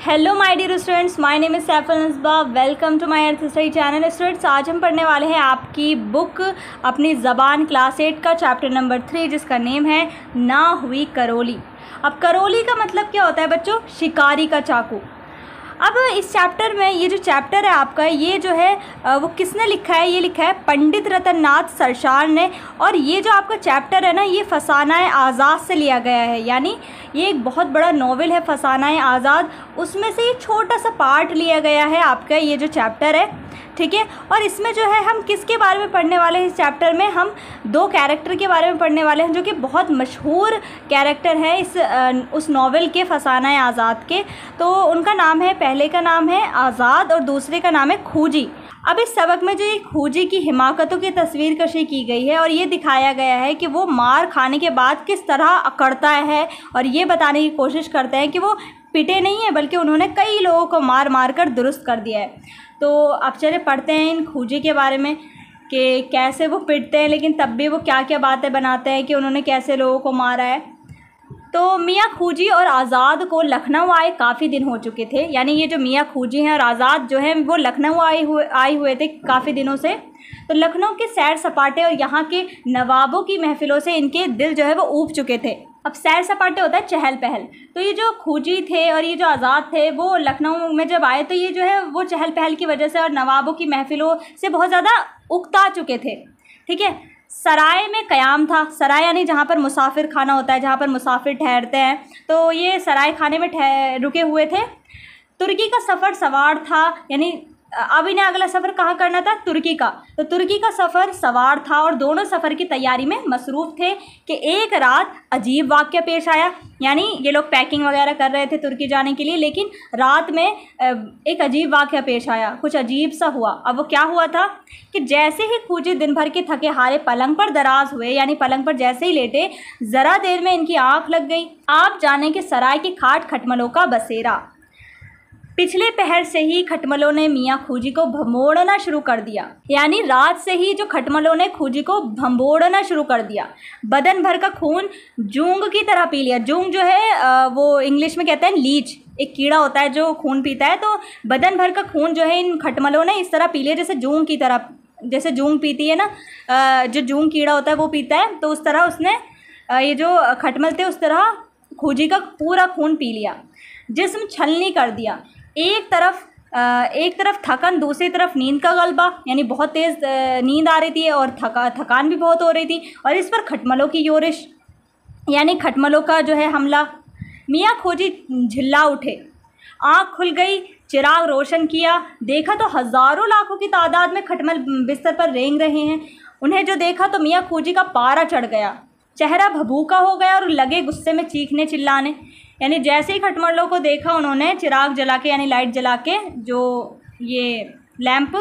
Hello my dear students, my name is Saif Ansaba. Welcome to my Arth study channel. Students, आज हम पढ़ने वाले हैं आपकी बुक अपनी ज़बान क्लास 8 का चैप्टर नंबर 3, जिसका नेम है ना हुई करौली। अब करौली का मतलब क्या होता है बच्चों? शिकारी का चाकू। अब इस चैप्टर में ये जो चैप्टर है आपका, ये जो है वो किसने लिखा है? ये लिखा है पंडित रतन नाथ सरशार ने। और ये जो आपका चैप्टर है ना, ये फसाना-ए आज़ाद से लिया गया है। यानी ये एक बहुत बड़ा नॉवेल है फसाना-ए आज़ाद, उसमें से ये छोटा सा पार्ट लिया गया है आपका ये जो चैप्टर है, ठीक है। और इसमें जो है हम किसके बारे में पढ़ने वाले हैं? इस चैप्टर में हम दो कैरेक्टर के बारे में पढ़ने वाले हैं जो कि बहुत मशहूर कैरेक्टर हैं उस नॉवेल के फसाना-ए आज़ाद के। तो उनका नाम है, पहले का नाम है आज़ाद और दूसरे का नाम है खूजी। अब इस सबक में जो ये खूजी की हिमाकतों की तस्वीर कशी की गई है और ये दिखाया गया है कि वो मार खाने के बाद किस तरह अकड़ता है, और ये बताने की कोशिश करते हैं कि वो पिटे नहीं है बल्कि उन्होंने कई लोगों को मार मार कर दुरुस्त कर दिया है। तो अब चले पढ़ते हैं इन खूजी के बारे में कि कैसे वो पिटते हैं, लेकिन तब भी वो क्या क्या बातें बनाते हैं कि उन्होंने कैसे लोगों को मारा है। तो मियाँ खूजी और आज़ाद को लखनऊ आए काफ़ी दिन हो चुके थे। यानी ये जो मियाँ खूजी हैं और आज़ाद जो हैं वो लखनऊ आए हुए थे काफ़ी दिनों से। तो लखनऊ के सैर सपाटे और यहाँ के नवाबों की महफिलों से इनके दिल जो है वो ऊब चुके थे। अब सैर सपाटे होता है चहल पहल, तो ये जो खूजी थे और ये जो आज़ाद थे वो लखनऊ में जब आए तो ये जो है वो चहल पहल की वजह से और नवाबों की महफिलों से बहुत ज़्यादा उकता चुके थे, ठीक है। सराय में क़याम था। सराय यानी जहाँ पर मुसाफिर खाना होता है, जहाँ पर मुसाफिर ठहरते हैं, तो ये सराय खाने में रुके हुए थे। तुर्की का सफ़र सवार था। यानी अब इन्हें अगला सफ़र कहाँ करना था? तुर्की का। तो तुर्की का सफ़र सवार था और दोनों सफ़र की तैयारी में मसरूफ़ थे कि एक रात अजीब वाक़या पेश आया। यानी ये लोग पैकिंग वगैरह कर रहे थे तुर्की जाने के लिए, लेकिन रात में एक अजीब वाक़या पेश आया, कुछ अजीब सा हुआ। अब वो क्या हुआ था कि जैसे ही खूजी दिन भर के थके हारे पलंग पर दराज हुए, यानी पलंग पर जैसे ही लेटे, ज़रा देर में इनकी आँख लग गई। आप जाने के सराय की खाट खटमलों का बसेरा। पिछले पहर से ही खटमलों ने मियाँ खूजी को भंबोड़ना शुरू कर दिया। यानी रात से ही जो खटमलों ने खूजी को भंबोड़ना शुरू कर दिया। बदन भर का खून जूंग की तरह पी लिया। जूंग जो है वो इंग्लिश में कहते हैं लीच, एक कीड़ा होता है जो खून पीता है। तो बदन भर का खून जो है इन खटमलों ने इस तरह पी लिया जैसे जूंग की तरह, जैसे जूंग पीती है ना, जो जूंग कीड़ा होता है वो पीता है, तो उस तरह उसने ये जो खटमल थे उस तरह खूजी का पूरा खून पी लिया। जिस्म छलनी कर दिया। एक तरफ थकन, दूसरी तरफ नींद का गलबा, यानी बहुत तेज़ नींद आ रही थी और थकान भी बहुत हो रही थी, और इस पर खटमलों की योरिश, यानी खटमलों का जो है हमला। मियाँ खूजी झिल्ला उठे। आँख खुल गई, चिराग रोशन किया, देखा तो हज़ारों लाखों की तादाद में खटमल बिस्तर पर रेंग रहे हैं। उन्हें जो देखा तो मियाँ खूजी का पारा चढ़ गया, चेहरा भभूका हो गया और लगे गुस्से में चीखने चिल्लाने। यानी जैसे ही खटमलों को देखा उन्होंने चिराग जला के, यानी लाइट जला के, जो ये लैंप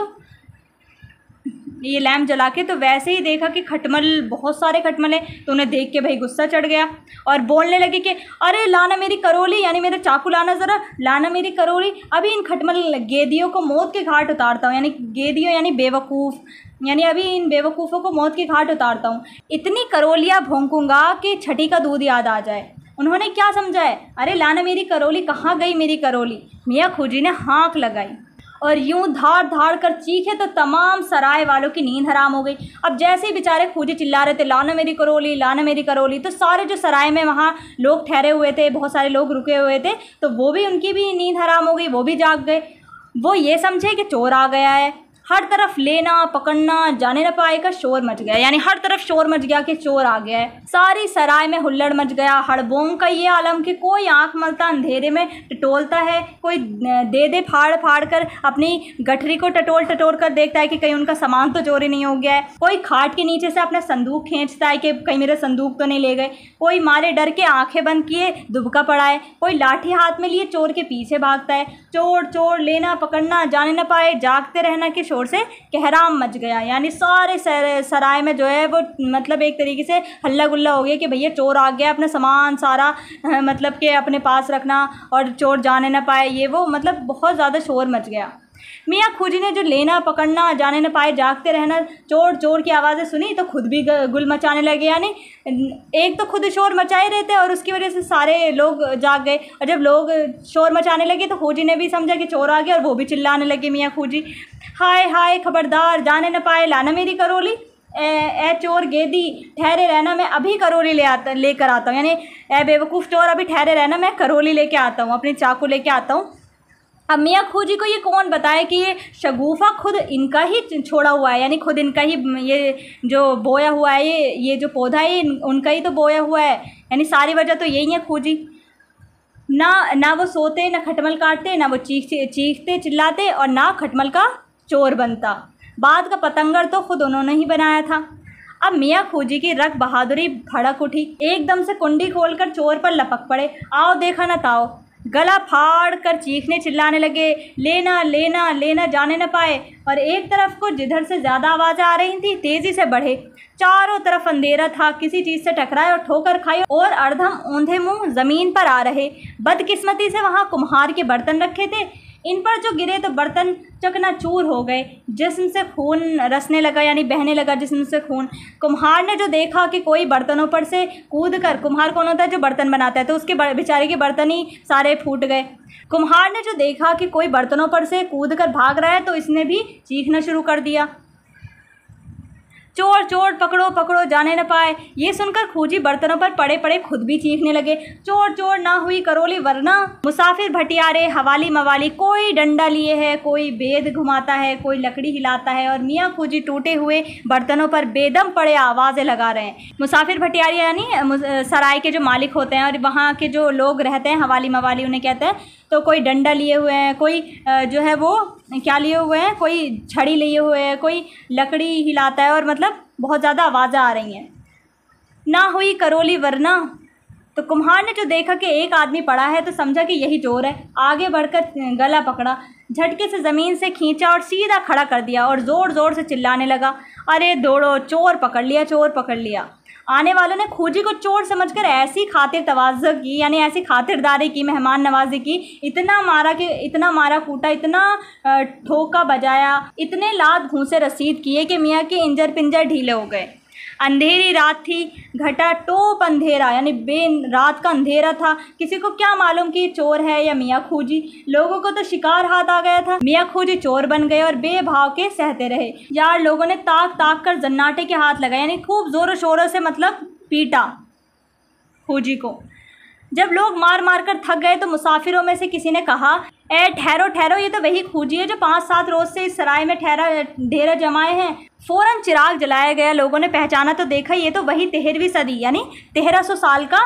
जला के, तो वैसे ही देखा कि खटमल, बहुत सारे खटमल हैं। तो उन्हें देख के भाई गुस्सा चढ़ गया और बोलने लगे कि अरे लाना मेरी करौली, यानी मेरा चाकू लाना, ज़रा लाना मेरी करौली। अभी इन खटमल गेदियों को मौत के घाट उतारता हूँ। यानी गेदियों यानी बेवकूफ़, यानी अभी इन बेवकूफ़ों को मौत के घाट उतारता हूँ। इतनी करौलियाँ भोंकूँगा कि छठी का दूध याद आ जाए। उन्होंने क्या समझा है? अरे लाना मेरी करौली, कहाँ गई मेरी करौली? मियाँ खूजी ने हाँक लगाई और यूं धाड़ धाड़ कर चीखे तो तमाम सराय वालों की नींद हराम हो गई। अब जैसे ही बेचारे खूजी चिल्ला रहे थे लाना मेरी करौली, लाना मेरी करौली, तो सारे जो सराय में वहाँ लोग ठहरे हुए थे, बहुत सारे लोग रुके हुए थे, तो वो भी, उनकी भी नींद हराम हो गई, वो भी जाग गए। वो ये समझे कि चोर आ गया है। हर तरफ लेना पकड़ना जाने न पाए का शोर मच गया। यानी हर तरफ शोर मच गया कि चोर आ गया है। सारी सराय में हुल्लड़ मच गया। हड़बोंग का ये आलम कि कोई आंख मलता अंधेरे में टटोलता है, कोई दे फाड़ फाड़ कर अपनी गठरी को टटोल कर देखता है कि कहीं उनका सामान तो चोरी नहीं हो गया है। कोई खाट के नीचे से अपना संदूक खींचता है कि कहीं मेरा संदूक तो नहीं ले गए। कोई मारे डर के आंखें बंद किए दुबका पड़ा है। कोई लाठी हाथ में लिए चोर के पीछे भागता है। चोर चोर, लेना पकड़ना जाने न पाए, जागते रहना के शोर से कहराम मच गया। यानी सारे सराय में जो है वो मतलब एक तरीके से हल्ला गुल्ला हो गया कि भैया चोर आ गया, अपना सामान सारा मतलब कि अपने पास रखना और चोर जाने ना पाए, ये वो मतलब बहुत ज़्यादा शोर मच गया। मियाँ खूजी ने जो लेना पकड़ना जाने न पाए, जागते रहना, चोर चोर की आवाज़ें सुनी तो खुद भी गुल मचाने लगे। यानी एक तो खुद शोर मचाए रहते और उसकी वजह से सारे लोग जाग गए। और जब लोग शोर मचाने लगे तो खूजी ने भी समझा कि चोर आ गया और वो भी चिल्लाने लगे मियाँ खूजी, हाय हाय खबरदार, जाने न पाए लाना मेरी करोली, ए चोर गेदी ठहरे रहना, मैं अभी करोली लेकर आता हूँ। यानी ए बेवकूफ़ चोर, अभी ठहरे रहना, मैं करोली लेके आता हूँ, अपनी चाकू लेके आता हूँ। अब मियाँ खूजी को ये कौन बताए कि ये शगुफ़ा खुद इनका ही छोड़ा हुआ है, यानी खुद इनका ही ये जो बोया हुआ है, ये जो पौधा है उनका ही तो बोया हुआ है। यानी सारी वजह तो यही है खूजी। ना वो सोते, ना खटमल काटते, ना वो चीखते चिल्लाते और ना खटमल का चोर बनता। बात का पतंगर तो खुद उन्होंने ही बनाया था। अब मियाँ खूजी की रग बहादुरी भड़क उठी, एकदम से कुंडी खोलकर चोर पर लपक पड़े। आओ देखा न ताओ, गला फाड़ कर चीखने चिल्लाने लगे, लेना लेना लेना, जाने न पाए। और एक तरफ को जिधर से ज़्यादा आवाज़ें आ रही थी तेज़ी से बढ़े। चारों तरफ अंधेरा था, किसी चीज़ से टकराए और ठोकर खाई और अर्धम औंधे मुंह ज़मीन पर आ रहे। बदकिस्मती से वहाँ कुम्हार के बर्तन रखे थे, इन पर जो गिरे तो बर्तन चकनाचूर हो गए, जिस्म से खून रसने लगा, यानी बहने लगा जिस्म से खून। कुम्हार ने जो देखा कि कोई बर्तनों पर से कूद कर, कुम्हार कौन होता है जो बर्तन बनाता है, तो उसके बेचारे के बर्तन ही सारे फूट गए। कुम्हार ने जो देखा कि कोई बर्तनों पर से कूद कर भाग रहा है तो इसने भी चीखना शुरू कर दिया, चोर चोर पकड़ो पकड़ो, जाने न पाए। ये सुनकर खूजी बर्तनों पर पड़े पड़े खुद भी चीखने लगे, चोर चोर ना हुई करोली वरना। मुसाफिर भटियारे हवाली मवाली, कोई डंडा लिए है, कोई बेद घुमाता है, कोई लकड़ी हिलाता है और मियाँ खूजी टूटे हुए बर्तनों पर बेदम पड़े आवाज़ें लगा रहे हैं। मुसाफिर भटियारे यानी सराय के जो मालिक होते हैं और वहाँ के जो लोग रहते हैं, हवाली मवाली उन्हें कहते हैं। तो कोई डंडा लिए हुए हैं, कोई जो है वो क्या लिए हुए हैं, कोई छड़ी लिए हुए हैं, कोई लकड़ी हिलाता है और मतलब बहुत ज़्यादा आवाज़ें आ रही हैं। ना हुई करोली वरना। तो कुम्हार ने जो देखा कि एक आदमी पड़ा है तो समझा कि यही चोर है। आगे बढ़कर गला पकड़ा, झटके से ज़मीन से खींचा और सीधा खड़ा कर दिया और ज़ोर ज़ोर से चिल्लाने लगा, अरे दौड़ो, चोर पकड़ लिया, चोर पकड़ लिया। आने वालों ने खूजी को चोर समझकर ऐसी खातिर तवाज़ुह की, यानी ऐसी खातिरदारी की, मेहमान नवाजी की, इतना मारा कूटा, इतना ठोका बजाया, इतने लात घूंसे रसीद किए कि मियाँ के इंजर पिंजर ढीले हो गए। अंधेरी रात थी, घटा टोप अंधेरा, यानी रात का अंधेरा था। किसी को क्या मालूम कि चोर है या मियाँ खूजी। लोगों को तो शिकार हाथ आ गया था। मियाँ खूजी चोर बन गए और बेभाव के सहते रहे। यार लोगों ने ताक ताक कर जन्नाटे के हाथ लगाए, यानी खूब ज़ोरों शोरों से मतलब पीटा खूजी को। जब लोग मार मार कर थक गए तो मुसाफिरों में से किसी ने कहा, ए ठहरो ठहरो, ये तो वही खूजी है जो 5-7 रोज़ से इस सराय में ढेरा जमाए हैं। फ़ौरन चिराग जलाया गया। लोगों ने पहचाना तो देखा ये तो वही 13वीं सदी यानी 1300 साल का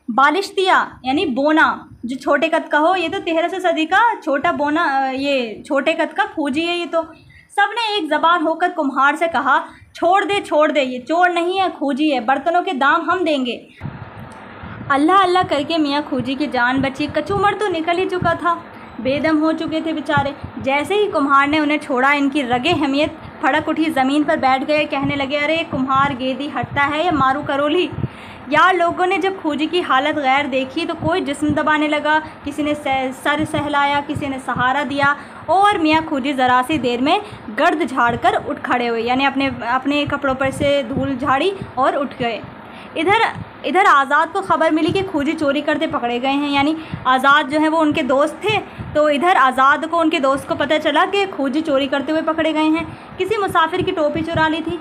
बालिश्तिया यानी बोना, जो छोटे कद का हो। ये तो 1300 सदी का छोटा बोना, ये छोटे कद का खूजी है। ये तो सब ने एक ज़बान होकर कुम्हार से कहा, छोड़ दे, ये चोर नहीं है, खूजी है, बर्तनों के दाम हम देंगे। अल्लाह अल्लाह करके मियाँ खूजी की जान बची। कचूमर तो निकल ही चुका था, बेदम हो चुके थे बेचारे। जैसे ही कुम्हार ने उन्हें छोड़ा, इनकी रगे हमियत फड़क उठी, ज़मीन पर बैठ गए, कहने लगे, अरे कुम्हार गेदी हटता है या मारू करोली। यार लोगों ने जब खूजी की हालत गैर देखी तो कोई जिस्म दबाने लगा, किसी ने सर सहलाया, किसी ने सहारा दिया और मियाँ खूजी ज़रा सी देर में गर्द झाड़ कर उठ खड़े हुए, यानी अपने कपड़ों पर से धूल झाड़ी और उठ गए। इधर आज़ाद को खबर मिली कि खूजी चोरी करते पकड़े गए हैं, यानी आज़ाद जो है वो उनके दोस्त थे। तो इधर आज़ाद को उनके दोस्त को पता चला कि खूजी चोरी करते हुए पकड़े गए हैं। किसी मुसाफिर की टोपी चुरा ली थी।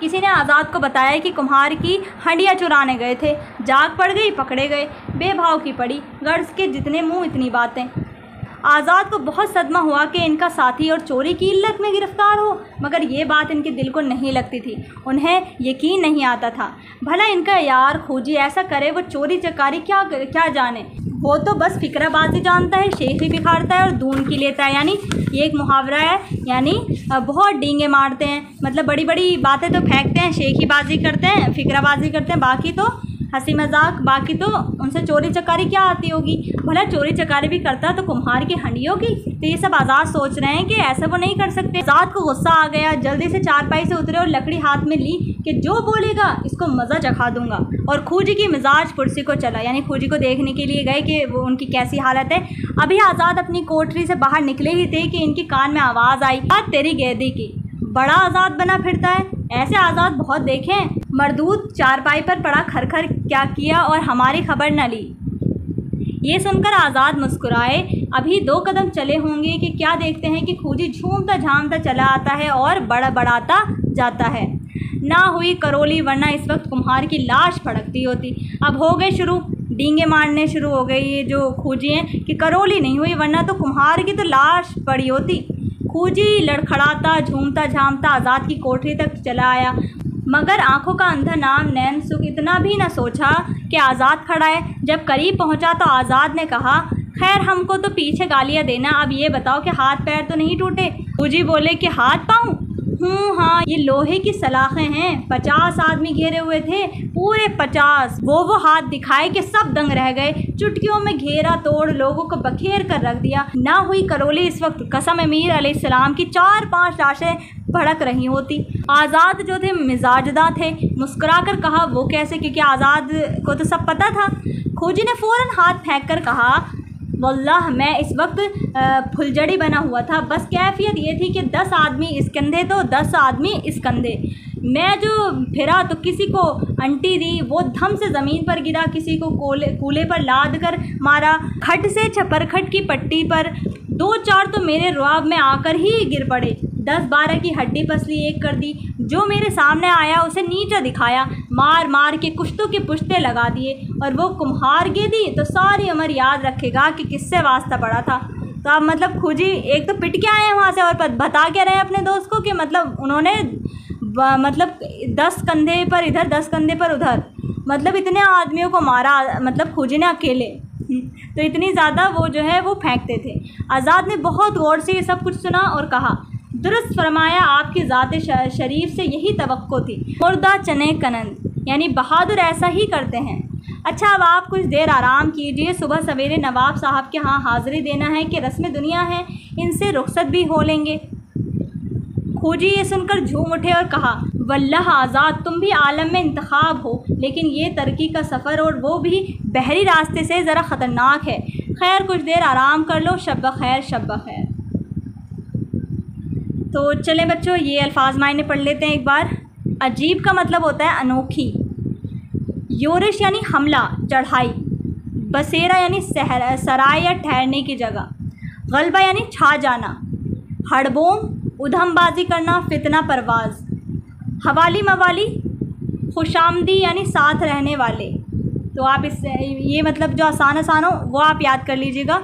किसी ने आज़ाद को बताया कि कुम्हार की हंडिया चुराने गए थे। जाग पड़ गई, पकड़े गए। बेभाव की पड़ी, गर्ज के जितने मुँह इतनी बातें। आज़ाद को बहुत सदमा हुआ कि इनका साथी और चोरी की इल्लत में गिरफ़्तार हो, मगर ये बात इनके दिल को नहीं लगती थी। उन्हें यकीन नहीं आता था भला इनका यार खूजी ऐसा करे, वो चोरी चकारी क्या जाने। वो तो बस फिक्राबाजी जानता है, शेखी बिखारता है और दून की लेता है। यानी ये एक मुहावरा है, यानी बहुत डींगे मारते हैं, मतलब बड़ी बड़ी बातें तो फेंकते हैं, शेखीबाजी करते हैं, फिक्राबाजी करते हैं, बाकी तो हंसी मजाक। बाकी तो उनसे चोरी चकारी क्या आती होगी, भला चोरी चकारी भी करता तो कुम्हार की हंडियों की। तो ये सब आज़ाद सोच रहे हैं कि ऐसा वो नहीं कर सकते। आज़ाद को गुस्सा आ गया, जल्दी से चारपाई से उतरे और लकड़ी हाथ में ली कि जो बोलेगा इसको मज़ा चखा दूंगा। और खूजी की मिजाज पुरसी को चला, यानी खूजी को देखने के लिए गए कि वो उनकी कैसी हालत है। अभी आज़ाद अपनी कोठरी से बाहर निकले ही थे कि इनके कान में आवाज़ आई, बात तेरी गेदी की, बड़ा आज़ाद बना फिरता है। ऐसे आज़ाद बहुत देखे हैं। मरदूद चारपाई पर पड़ा खरखर क्या किया और हमारी खबर न ली। ये सुनकर आज़ाद मुस्कुराए। अभी 2 कदम चले होंगे कि क्या देखते हैं कि खूजी झूमता झामता चला आता है और बढ़ाता जाता है। ना हुई करोली, वरना इस वक्त कुम्हार की लाश फड़कती होती। अब हो गए शुरू, डींगे मारने शुरू हो गई ये जो खूजी हैं कि करोली नहीं हुई, वरना तो कुम्हार की तो लाश पड़ी होती। खूजी लड़खड़ाता झूमता झामता आज़ाद की कोठरी तक चला आया, मगर आंखों का अंधा नाम नैन सुख इतना भी न सोचा कि आज़ाद खड़ा है। जब करीब पहुंचा तो आज़ाद ने कहा, खैर हमको तो पीछे गालियां देना, अब ये बताओ कि हाथ पैर तो नहीं टूटे। खूजी बोले कि हाथ पाँव? हाँ, ये लोहे की सलाखें हैं। 50 आदमी घेरे हुए थे, पूरे 50। वो हाथ दिखाए कि सब दंग रह गए। चुटकियों में घेरा तोड़ लोगों को बखेर कर रख दिया। ना हुई करोली इस वक्त कसम अमीर अलैहिस्सलाम की 4-5 लाशें भड़क रही होती। आज़ाद जो थे मिजाजदा थे, मुस्कुरा कर कहा, वो कैसे? क्योंकि आज़ाद को तो सब पता था। खूजी ने फ़ौरन हाथ फेंक कर कहा, वल्लाह मैं इस वक्त फुलझड़ी बना हुआ था। बस कैफियत ये थी कि 10 आदमी इस कंधे तो 10 आदमी इस कंधे। मैं जो फिरा तो किसी को अंटी दी, वो धम से ज़मीन पर गिरा, किसी को कूले पर लाद कर मारा, खट से छपरखट की पट्टी पर। 2-4 तो मेरे रुआब में आकर ही गिर पड़े। 10-12 की हड्डी पसली एक कर दी। जो मेरे सामने आया उसे नीचा दिखाया, मार मार के कुश्तों के पुश्ते लगा दिए। और वो कुम्हार गेदी तो सारी उम्र याद रखेगा कि किससे वास्ता पड़ा था। तो अब मतलब खूजी एक तो पिट के आए हैं वहाँ से और बता के रहे हैं अपने दोस्त को कि मतलब उन्होंने मतलब 10 कंधे पर इधर 10 कंधे पर उधर, मतलब इतने आदमियों को मारा, मतलब खूजी ने अकेले। तो इतनी ज़्यादा वो जो है वो फेंकते थे। आज़ाद ने बहुत गौर से ये सब कुछ सुना और कहा, दुरुस्त फरमाया, आपकी ज़ात शरीफ से यही तवक्को थी। मुर्दा चने कनंद, यानी बहादुर ऐसा ही करते हैं। अच्छा, अब आप कुछ देर आराम कीजिए, सुबह सवेरे नवाब साहब के यहाँ हाज़िरी देना है कि रस्म दुनिया है, इनसे रुखसत भी हो लेंगे। खूजी ये सुनकर झूम उठे और कहा, वल्लाह आज़ाद, तुम भी आलम में इंतखाब हो, लेकिन ये तरक्की का सफ़र और वो भी बहरी रास्ते से ज़रा ख़तरनाक है। खैर कुछ देर आराम कर लो, शब खैर शब खैर। तो चलें बच्चों, ये अल्फाज मायने पढ़ लेते हैं एक बार। अजीब का मतलब होता है अनोखी। योरिश यानी हमला, चढ़ाई। बसेरा यानी सराय या ठहरने की जगह। गलबा यानी छा जाना। हड़बोम उधमबाजी करना, फितना परवाज। हवाली मवाली खुशामदी यानी साथ रहने वाले। तो आप इस ये मतलब जो आसान हो वो आप याद कर लीजिएगा।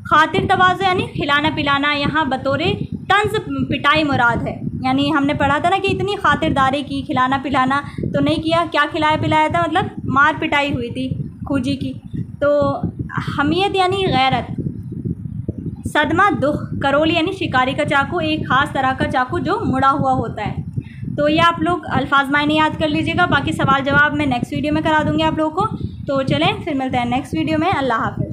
खातिर तवाज़ु यानी खिलाना पिलाना, यहाँ बतौरे तंज पिटाई मुराद है। यानी हमने पढ़ा था ना कि इतनी खातिरदारी की, खिलाना पिलाना तो नहीं किया, क्या खिलाया पिलाया था, मतलब मार पिटाई हुई थी खूजी की। तो हमियत यानी गैरत। सदमा दुख। करोली यानी शिकारी का चाकू, एक ख़ास तरह का चाकू जो मुड़ा हुआ होता है। तो ये आप लोग अल्फाज मायने याद कर लीजिएगा। बाकी सवाल जवाब मैं नेक्स्ट वीडियो में करा दूँगी आप लोगों को। तो चलें फिर मिलते हैं नेक्स्ट वीडियो में। अल्लाह हाफ़िज़।